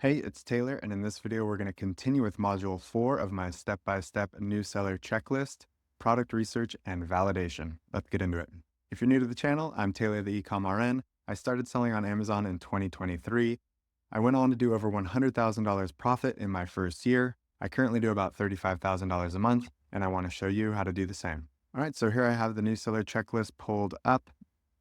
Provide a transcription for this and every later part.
Hey, it's Taylor, and in this video, we're going to continue with Module 4 of my step-by-step new seller checklist, product research, and validation. Let's get into it. If you're new to the channel, I'm Taylor, the Ecom RN. I started selling on Amazon in 2023. I went on to do over $100,000 profit in my first year. I currently do about $35,000 a month, and I want to show you how to do the same. All right, so here I have the new seller checklist pulled up.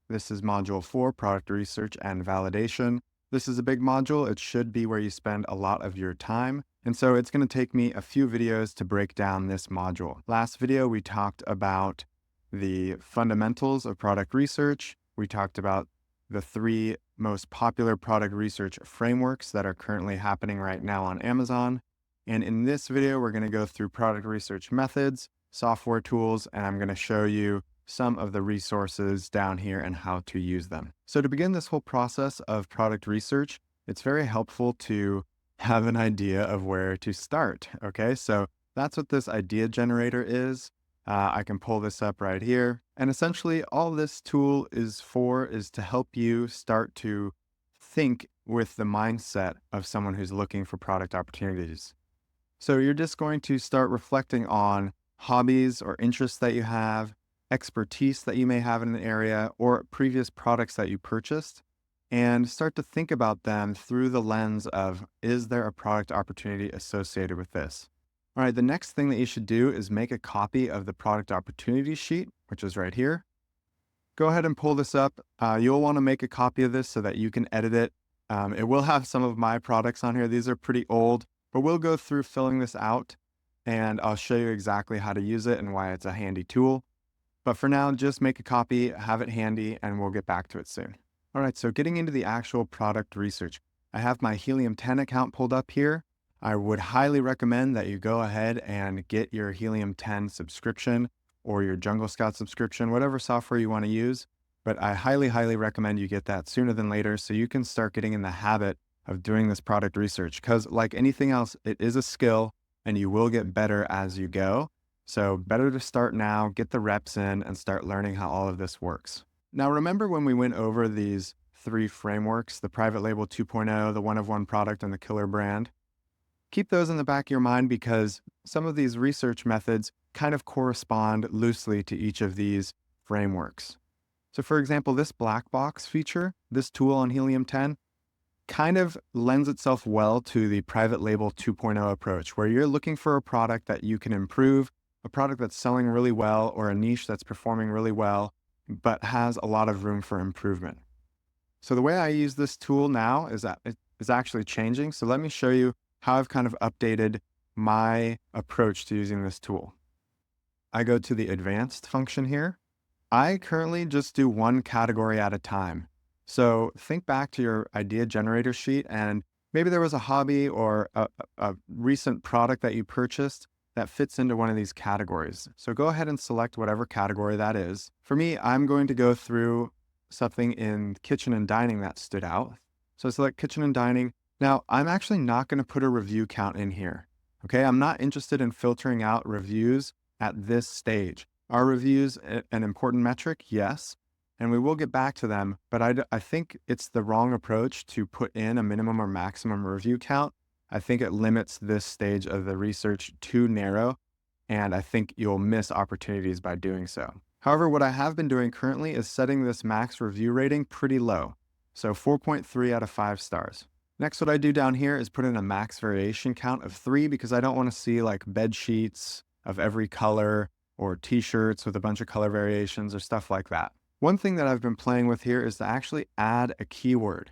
This is Module 4, product research and validation. This is a big module. It should be where you spend a lot of your time. And so it's going to take me a few videos to break down this module. Last video, we talked about the fundamentals of product research. We talked about the 3 most popular product research frameworks that are currently happening right now on Amazon. And in this video, we're going to go through product research methods, software tools, and I'm going to show you some of the resources down here and how to use them. So to begin this whole process of product research, it's very helpful to have an idea of where to start. Okay, so that's what this idea generator is. I can pull this up right here. And essentially all this tool is to help you start to think with the mindset of someone who's looking for product opportunities. So you're just going to start reflecting on hobbies or interests that you have, expertise that you may have in an area, or previous products that you purchased, and start to think about them through the lens of, is there a product opportunity associated with this? All right, the next thing that you should do is make a copy of the product opportunity sheet, which is right here. Go ahead and pull this up. You'll want to make a copy of this so that you can edit it. It will have some of my products on here. These are pretty old, but we'll go through filling this out, and I'll show you exactly how to use it and why it's a handy tool. But for now, just make a copy, have it handy, and we'll get back to it soon. All right, so getting into the actual product research. I have my Helium 10 account pulled up here. I would highly recommend that you go ahead and get your Helium 10 subscription or your Jungle Scout subscription, whatever software you want to use. But I highly, highly recommend you get that sooner than later so you can start getting in the habit of doing this product research. Because like anything else, it is a skill and you will get better as you go. So better to start now, get the reps in, and start learning how all of this works. Now, remember when we went over these 3 frameworks, the private label 2.0, the one-of-one product, and the killer brand? Keep those in the back of your mind because some of these research methods kind of correspond loosely to each of these frameworks. So for example, this black box feature, this tool on Helium 10, kind of lends itself well to the private label 2.0 approach, where you're looking for a product that you can improve, a product that's selling really well, or a niche that's performing really well, but has a lot of room for improvement. So the way I use this tool now is that it is actually changing. So let me show you how I've kind of updated my approach to using this tool. I go to the advanced function here. I currently just do one category at a time. So think back to your idea generator sheet, and maybe there was a hobby or a recent product that you purchased that fits into one of these categories. So go ahead and select whatever category that is. For me, I'm going to go through something in kitchen and dining that stood out. So select kitchen and dining. Now, I'm actually not going to put a review count in here. Okay, I'm not interested in filtering out reviews at this stage. Are reviews an important metric? Yes. And we will get back to them, but I think it's the wrong approach to put in a minimum or maximum review count. I think it limits this stage of the research too narrow, and I think you'll miss opportunities by doing so. However, what I have been doing currently is setting this max review rating pretty low, so 4.3 out of 5 stars. Next, what I do down here is put in a max variation count of 3 because I don't want to see like bed sheets of every color or t-shirts with a bunch of color variations or stuff like that. One thing that I've been playing with here is to actually add a keyword.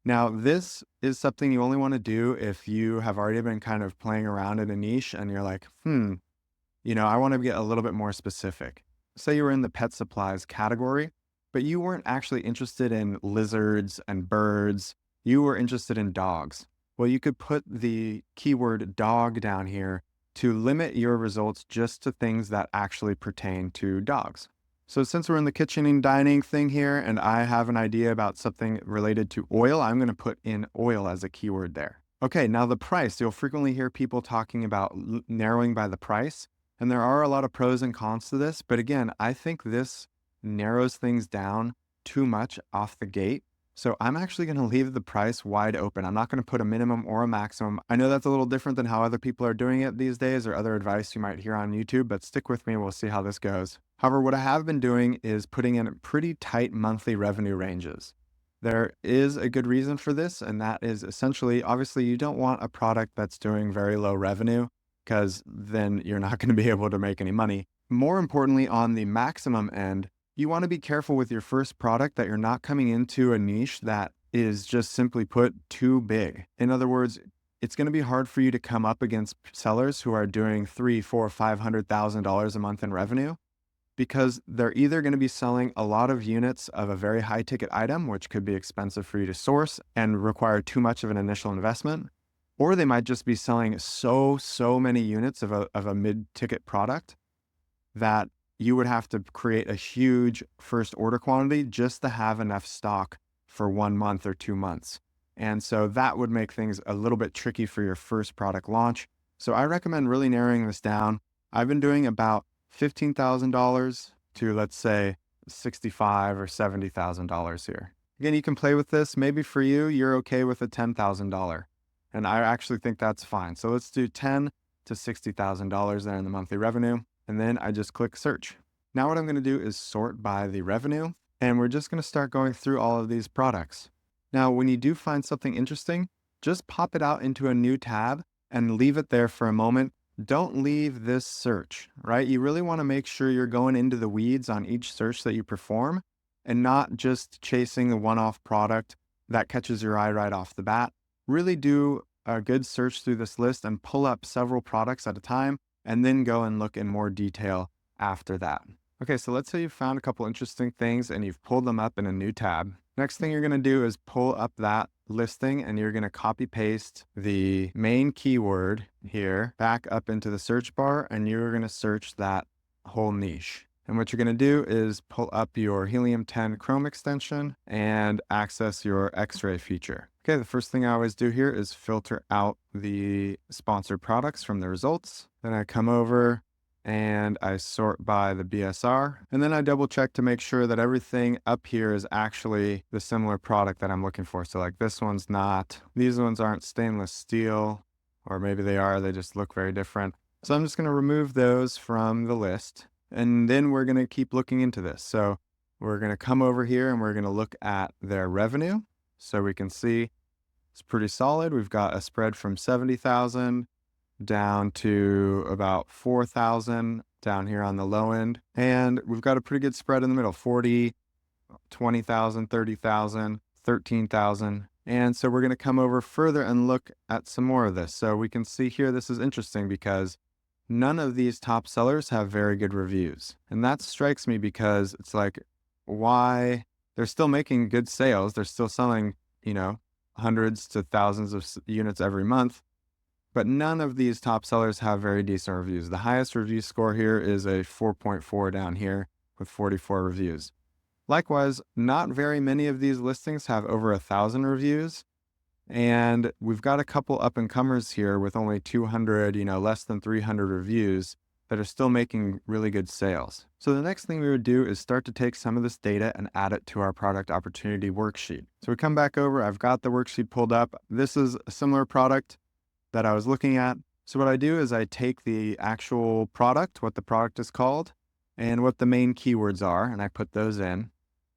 Now, this is something you only want to do if you have already been kind of playing around in a niche and you're like, I want to get a little bit more specific. Say you were in the pet supplies category, but you weren't actually interested in lizards and birds. You were interested in dogs. Well, you could put the keyword dog down here to limit your results just to things that actually pertain to dogs. So since we're in the kitchen and dining thing here, and I have an idea about something related to oil, I'm going to put in oil as a keyword there. Okay, now the price. You'll frequently hear people talking about narrowing by the price, and there are a lot of pros and cons to this. But again, I think this narrows things down too much off the gate. So I'm actually going to leave the price wide open. I'm not going to put a minimum or a maximum. I know that's a little different than how other people are doing it these days or other advice you might hear on YouTube, but stick with me. We'll see how this goes. However, what I have been doing is putting in pretty tight monthly revenue ranges. There is a good reason for this, and that is essentially, obviously, you don't want a product that's doing very low revenue because then you're not going to be able to make any money. More importantly, on the maximum end, you want to be careful with your first product that you're not coming into a niche that is just simply put too big. In other words, it's going to be hard for you to come up against sellers who are doing $300,000, $400,000, $500,000 a month in revenue because they're either going to be selling a lot of units of a very high ticket item, which could be expensive for you to source and require too much of an initial investment, or they might just be selling so many units of a mid-ticket product that you would have to create a huge first order quantity just to have enough stock for 1 month or 2 months. And so that would make things a little bit tricky for your first product launch. So I recommend really narrowing this down. I've been doing about $15,000 to, let's say, $65,000 or $70,000 here. Again, you can play with this. Maybe for you, you're okay with a $10,000. And I actually think that's fine. So let's do $10,000 to $60,000 there in the monthly revenue. And then I just click search. Now what I'm going to do is sort by the revenue, and we're just going to start going through all of these products. Now, when you do find something interesting, just pop it out into a new tab and leave it there for a moment. Don't leave this search, right? You really want to make sure you're going into the weeds on each search that you perform and not just chasing the one-off product that catches your eye right off the bat. Really do a good search through this list and pull up several products at a time, and then go and look in more detail after that. Okay, so let's say you found a couple interesting things and you've pulled them up in a new tab. Next thing you're going to do is pull up that listing and you're going to copy paste the main keyword here back up into the search bar, and you're going to search that whole niche. And what you're going to do is pull up your Helium 10 Chrome extension and access your X-ray feature. Okay, the first thing I always do here is filter out the sponsored products from the results. Then I come over and I sort by the BSR, and then I double check to make sure that everything up here is actually the similar product that I'm looking for. So like this one's not, these ones aren't stainless steel, or maybe they are, they just look very different. So I'm just going to remove those from the list, and then we're going to keep looking into this. So we're going to come over here and we're going to look at their revenue. So we can see it's pretty solid. We've got a spread from 70,000 down to about 4,000 down here on the low end. And we've got a pretty good spread in the middle, 40, 20,000, 30,000, 13,000. And so we're going to come over further and look at some more of this. So we can see here, this is interesting because none of these top sellers have very good reviews. And that strikes me because it's like, why? They're still making good sales. They're still selling, hundreds to thousands of units every month. But none of these top sellers have very decent reviews. The highest review score here is a 4.4 down here with 44 reviews. Likewise, not very many of these listings have over 1,000 reviews. And we've got a couple up and comers here with only 200, less than 300 reviews that are still making really good sales. So the next thing we would do is start to take some of this data and add it to our product opportunity worksheet. So we come back over, I've got the worksheet pulled up. This is a similar product that I was looking at. So what I do is I take the actual product, what the product is called, and what the main keywords are, and I put those in.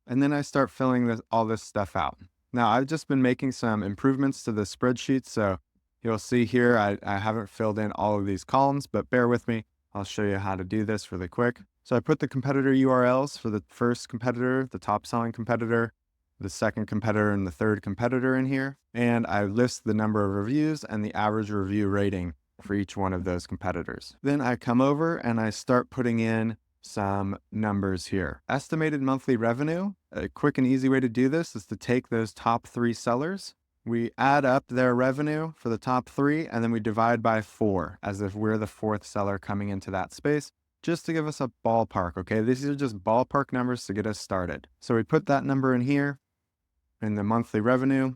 And then I start filling all this stuff out. Now, I've just been making some improvements to the spreadsheet. So you'll see here, I haven't filled in all of these columns, but bear with me. I'll show you how to do this really quick. So I put the competitor URLs for the first competitor, the top selling competitor, the second competitor, and the third competitor in here. And I list the number of reviews and the average review rating for each one of those competitors. Then I come over and I start putting in some numbers here. Estimated monthly revenue. A quick and easy way to do this is to take those top 3 sellers. We add up their revenue for the top 3, and then we divide by 4 as if we're the 4th seller coming into that space, just to give us a ballpark, okay? These are just ballpark numbers to get us started. So we put that number in here in the monthly revenue.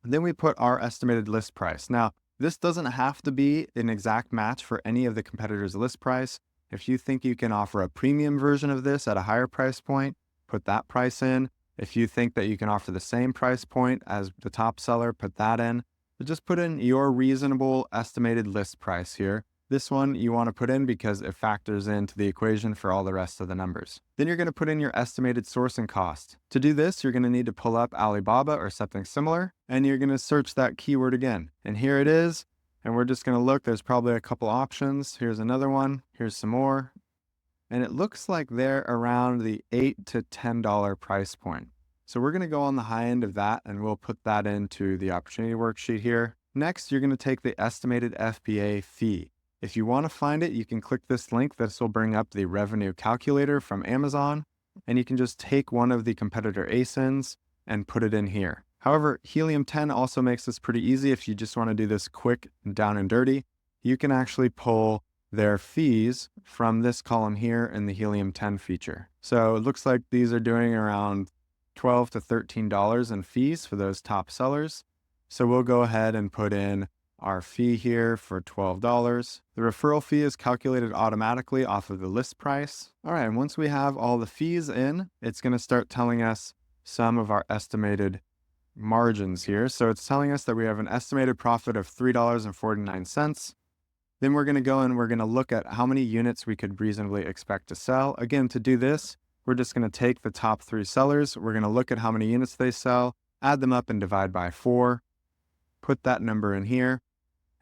And then we put our estimated list price. Now, this doesn't have to be an exact match for any of the competitors' list price. If you think you can offer a premium version of this at a higher price point, put that price in. If you think that you can offer the same price point as the top seller, put that in. So just put in your reasonable estimated list price here. This one you want to put in because it factors into the equation for all the rest of the numbers. Then you're going to put in your estimated sourcing cost. To do this, you're going to need to pull up Alibaba or something similar, and you're going to search that keyword again. And here it is. And we're just going to look. There's probably a couple options. Here's another one. Here's some more. And it looks like they're around the $8 to $10 price point. So we're going to go on the high end of that, and we'll put that into the opportunity worksheet here. Next, you're going to take the estimated FBA fee. If you want to find it, you can click this link. This will bring up the revenue calculator from Amazon, and you can just take one of the competitor ASINs and put it in here. However, Helium 10 also makes this pretty easy. If you just want to do this quick, down and dirty, you can actually pull their fees from this column here in the Helium 10 feature. So it looks like these are doing around $12 to $13 in fees for those top sellers. So we'll go ahead and put in our fee here for $12. The referral fee is calculated automatically off of the list price. All right, and once we have all the fees in, it's going to start telling us some of our estimated margins here. So it's telling us that we have an estimated profit of $3.49. Then we're going to go and we're going to look at how many units we could reasonably expect to sell. Again, to do this, we're just going to take the top 3 sellers. We're going to look at how many units they sell, add them up and divide by 4, put that number in here,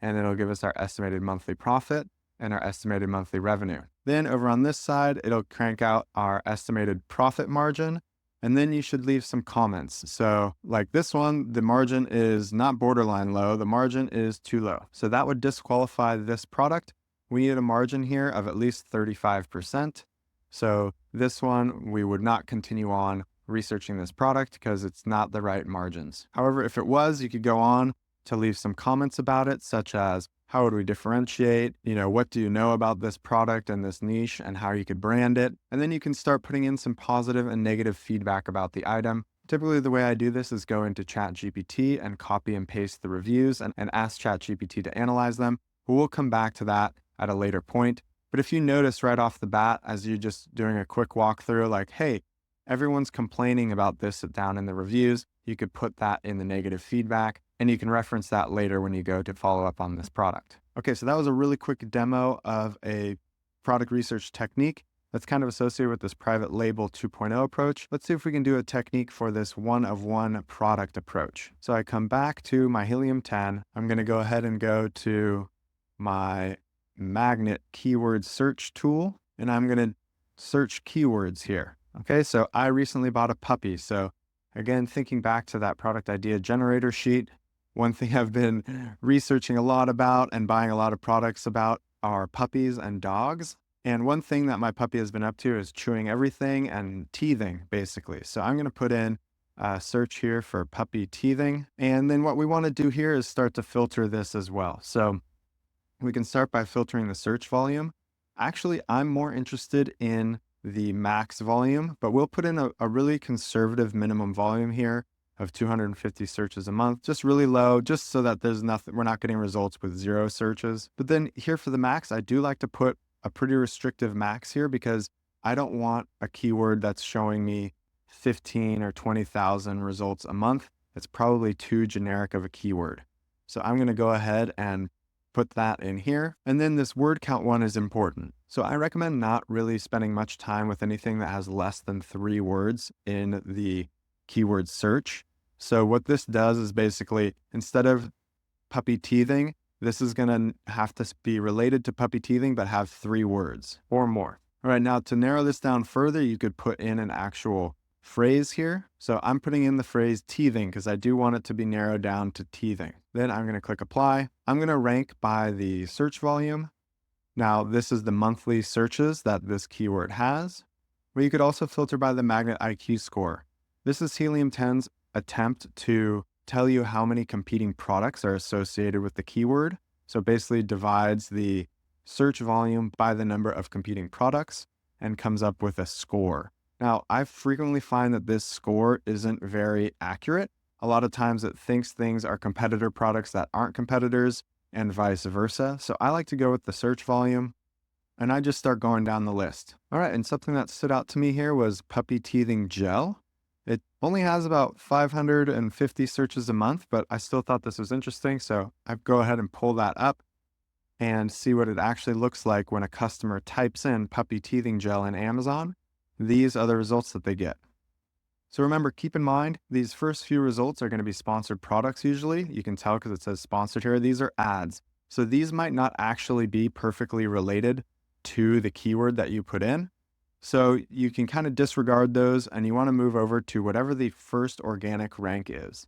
and it'll give us our estimated monthly profit and our estimated monthly revenue. Then over on this side, it'll crank out our estimated profit margin. And then you should leave some comments. So like this one, the margin is not borderline low, the margin is too low. So that would disqualify this product. We need a margin here of at least 35%. So this one, we would not continue on researching this product because it's not the right margins. However, if it was, you could go on to leave some comments about it, such as how would we differentiate? What do you know about this product and this niche and how you could brand it? And then you can start putting in some positive and negative feedback about the item. Typically, the way I do this is go into ChatGPT and copy and paste the reviews and ask ChatGPT to analyze them. But we'll come back to that at a later point. But if you notice right off the bat, as you're just doing a quick walkthrough, like, hey, everyone's complaining about this down in the reviews, you could put that in the negative feedback, and you can reference that later when you go to follow up on this product. Okay, so that was a really quick demo of a product research technique that's kind of associated with this private label 2.0 approach. Let's see if we can do a technique for this one-of-one product approach. So I come back to my Helium 10. I'm going to go ahead and go to my Magnet keyword search tool, and I'm going to search keywords here. Okay, so I recently bought a puppy. So again, thinking back to that product idea generator sheet, one thing I've been researching a lot about and buying a lot of products about are puppies and dogs. And one thing that my puppy has been up to is chewing everything and teething, basically. So I'm going to put in a search here for puppy teething. And then what we want to do here is start to filter this as well. So we can start by filtering the search volume. Actually, I'm more interested in the max volume, but we'll put in a really conservative minimum volume here of 250 searches a month, just really low, just so that there's nothing, we're not getting results with 0 searches. But then here for the max, I do like to put a pretty restrictive max here because I don't want a keyword that's showing me 15 or 20,000 results a month. It's probably too generic of a keyword. So I'm going to go ahead and put that in here. And then this word count one is important. So I recommend not really spending much time with anything that has less than 3 words in the keyword search. So what this does is basically, instead of puppy teething, this is going to have to be related to puppy teething, but have 3 words or more. All right, now to narrow this down further, you could put in an actual phrase here. So I'm putting in the phrase teething because I do want it to be narrowed down to teething. Then I'm going to click apply. I'm going to rank by the search volume. Now this is the monthly searches that this keyword has. But you could also filter by the Magnet IQ score. This is Helium 10's attempt to tell you how many competing products are associated with the keyword. So basically divides the search volume by the number of competing products and comes up with a score. Now, I frequently find that this score isn't very accurate. A lot of times it thinks things are competitor products that aren't competitors and vice versa. So I like to go with the search volume and I just start going down the list. All right, and something that stood out to me here was puppy teething gel. It only has about 550 searches a month, but I still thought this was interesting. So I go ahead and pull that up and see what it actually looks like when a customer types in puppy teething gel in Amazon. These are the results that they get. So remember, keep in mind, these first few results are going to be sponsored products usually. You can tell because it says sponsored here. These are ads. So these might not actually be perfectly related to the keyword that you put in. So you can kind of disregard those and you want to move over to whatever the first organic rank is.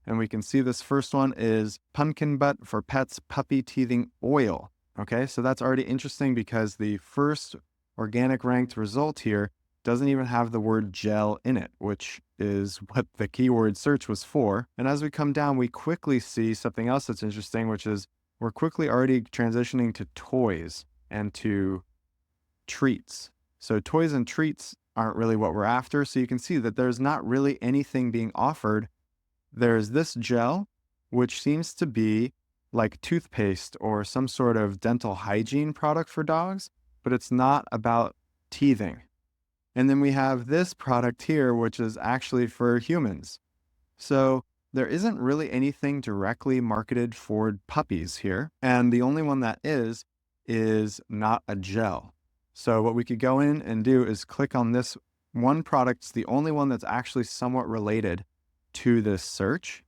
And we can see this first one is pumpkin butt for pets puppy teething oil. Okay, so that's already interesting because the first organic ranked result here doesn't even have the word gel in it, which is what the keyword search was for. And as we come down, we quickly see something else that's interesting, which is we're quickly already transitioning to toys and to treats. So toys and treats aren't really what we're after. So you can see that there's not really anything being offered. There's this gel, which seems to be like toothpaste or some sort of dental hygiene product for dogs, but it's not about teething. And then we have this product here, which is actually for humans. So there isn't really anything directly marketed for puppies here. And the only one that is not a gel. So what we could go in and do is click on this one product. It's the only one that's actually somewhat related to this search.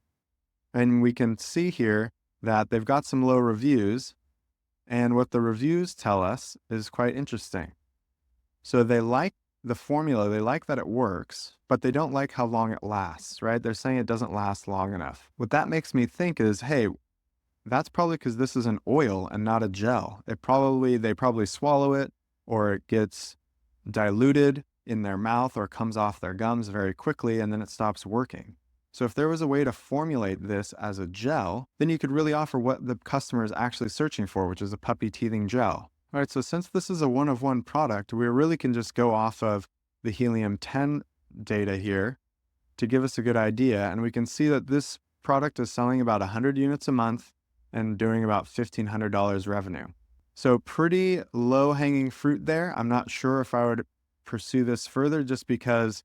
And we can see here that they've got some low reviews. And what the reviews tell us is quite interesting. So they like the formula, they like that it works, but they don't like how long it lasts, right? They're saying it doesn't last long enough. What that makes me think is, hey, that's probably because this is an oil and not a gel. They probably swallow it, or it gets diluted in their mouth or comes off their gums very quickly, and then it stops working. So if there was a way to formulate this as a gel, then you could really offer what the customer is actually searching for, which is a puppy teething gel. All right, so since this is a one-of-one product, we really can just go off of the Helium-10 data here to give us a good idea. And we can see that this product is selling about 100 units a month and doing about $1,500 revenue. So pretty low-hanging fruit there. I'm not sure if I would pursue this further just because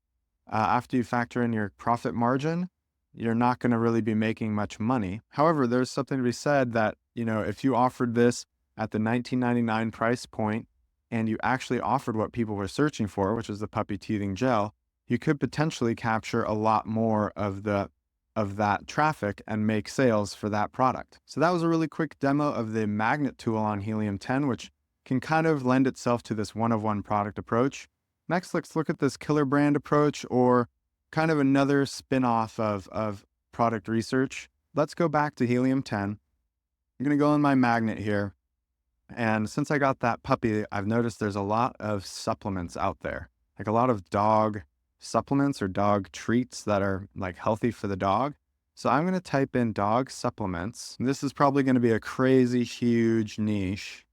after you factor in your profit margin, you're not going to really be making much money. However, there's something to be said that, if you offered this at the $19.99 price point and you actually offered what people were searching for, which is the puppy teething gel, you could potentially capture a lot more of that traffic and make sales for that product. So that was a really quick demo of the magnet tool on Helium-10, which can kind of lend itself to this one-of-one product approach. Next, let's look at this killer brand approach, or kind of another spin-off of product research. Let's go back to Helium-10. I'm going to go in my magnet here. And since I got that puppy, I've noticed there's a lot of supplements out there, like a lot of dog supplements or dog treats that are like healthy for the dog. So I'm going to type in dog supplements. This is probably going to be a crazy huge niche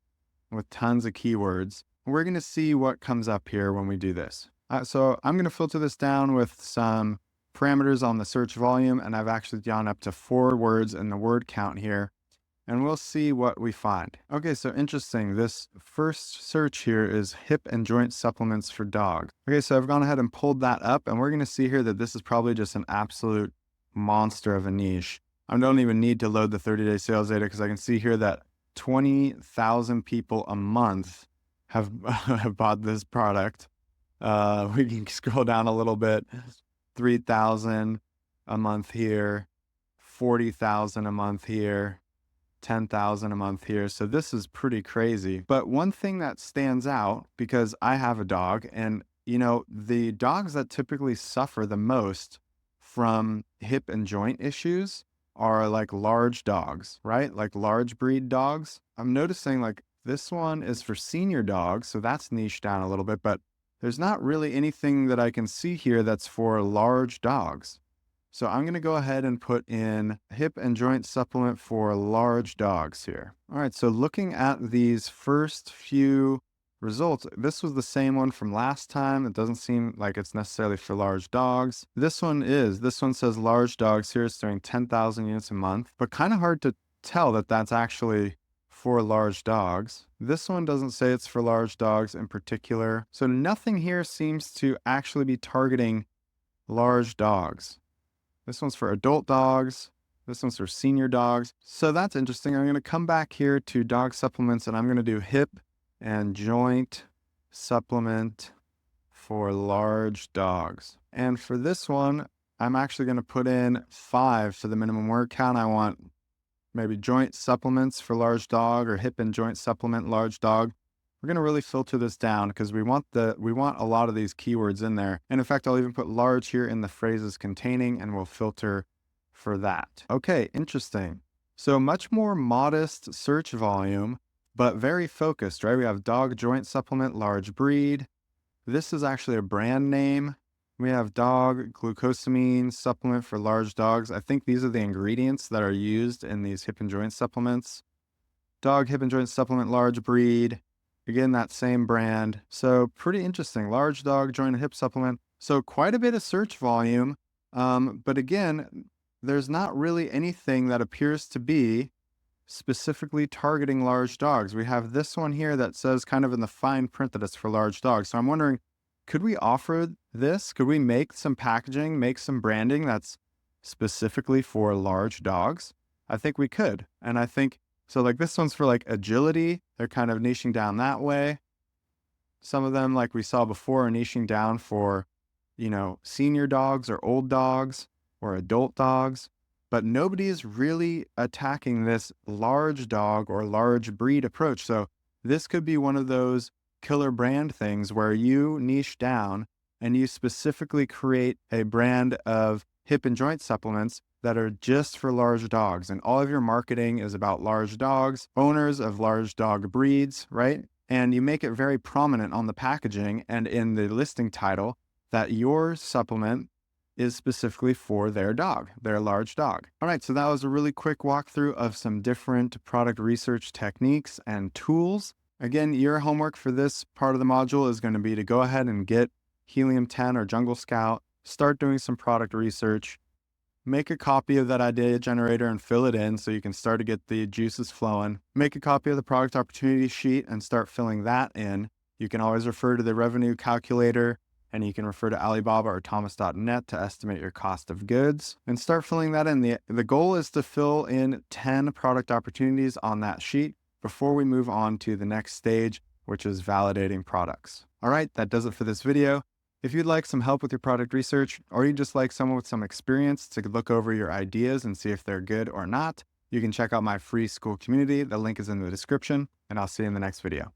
with tons of keywords. We're going to see what comes up here when we do this. So I'm going to filter this down with some parameters on the search volume, and I've actually gone up to 4 words in the word count here, and we'll see what we find. Okay, so interesting. This first search here is hip and joint supplements for dogs. Okay, so I've gone ahead and pulled that up, and we're going to see here that this is probably just an absolute monster of a niche. I don't even need to load the 30-day sales data because I can see here that 20,000 people a month have bought this product. We can scroll down a little bit. 3,000 a month here, 40,000 a month here, 10,000 a month here. So this is pretty crazy. But one thing that stands out, because I have a dog, and the dogs that typically suffer the most from hip and joint issues are like large dogs, right? Like large breed dogs. I'm noticing like this one is for senior dogs, so that's niched down a little bit, but there's not really anything that I can see here that's for large dogs. So I'm going to go ahead and put in hip and joint supplement for large dogs here. All right, so looking at these first few results, this was the same one from last time. It doesn't seem like it's necessarily for large dogs. This one says large dogs here. It's doing 10,000 units a month, but kind of hard to tell that that's actually for large dogs. This one doesn't say it's for large dogs in particular. So nothing here seems to actually be targeting large dogs. This one's for adult dogs. This one's for senior dogs. So that's interesting. I'm going to come back here to dog supplements and I'm going to do hip and joint supplement for large dogs. And for this one, I'm actually going to put in 5 for the minimum word count. I want maybe joint supplements for large dog or hip and joint supplement large dog. We're going to really filter this down because we want a lot of these keywords in there. And in fact, I'll even put large here in the phrases containing and we'll filter for that. Okay, interesting. So much more modest search volume, but very focused, right? We have dog joint supplement, large breed. This is actually a brand name. We have dog glucosamine supplement for large dogs. I think these are the ingredients that are used in these hip and joint supplements. Dog hip and joint supplement, large breed. Again, that same brand. So pretty interesting. Large dog joint and hip supplement. So quite a bit of search volume. But again, there's not really anything that appears to be specifically targeting large dogs. We have this one here that says kind of in the fine print that it's for large dogs. So I'm wondering, could we offer this? Could we make some packaging, make some branding that's specifically for large dogs? I think we could. And I think, so like this one's for like agility. They're kind of niching down that way. Some of them, like we saw before, are niching down for, senior dogs or old dogs or adult dogs. But nobody is really attacking this large dog or large breed approach. So this could be one of those killer brand things where you niche down and you specifically create a brand of hip and joint supplements that are just for large dogs. And all of your marketing is about large dogs, owners of large dog breeds, right? And you make it very prominent on the packaging and in the listing title that your supplement is specifically for their dog, their large dog. All right, so that was a really quick walkthrough of some different product research techniques and tools. Again, your homework for this part of the module is going to be to go ahead and get Helium 10 or Jungle Scout, start doing some product research, make a copy of that idea generator and fill it in so you can start to get the juices flowing. Make a copy of the product opportunity sheet and start filling that in. You can always refer to the revenue calculator, and you can refer to Alibaba or Thomas.net to estimate your cost of goods and start filling that in. The goal is to fill in 10 product opportunities on that sheet before we move on to the next stage, which is validating products. All right, that does it for this video. If you'd like some help with your product research, or you just like someone with some experience to look over your ideas and see if they're good or not, you can check out my free Skool community. The link is in the description, and I'll see you in the next video.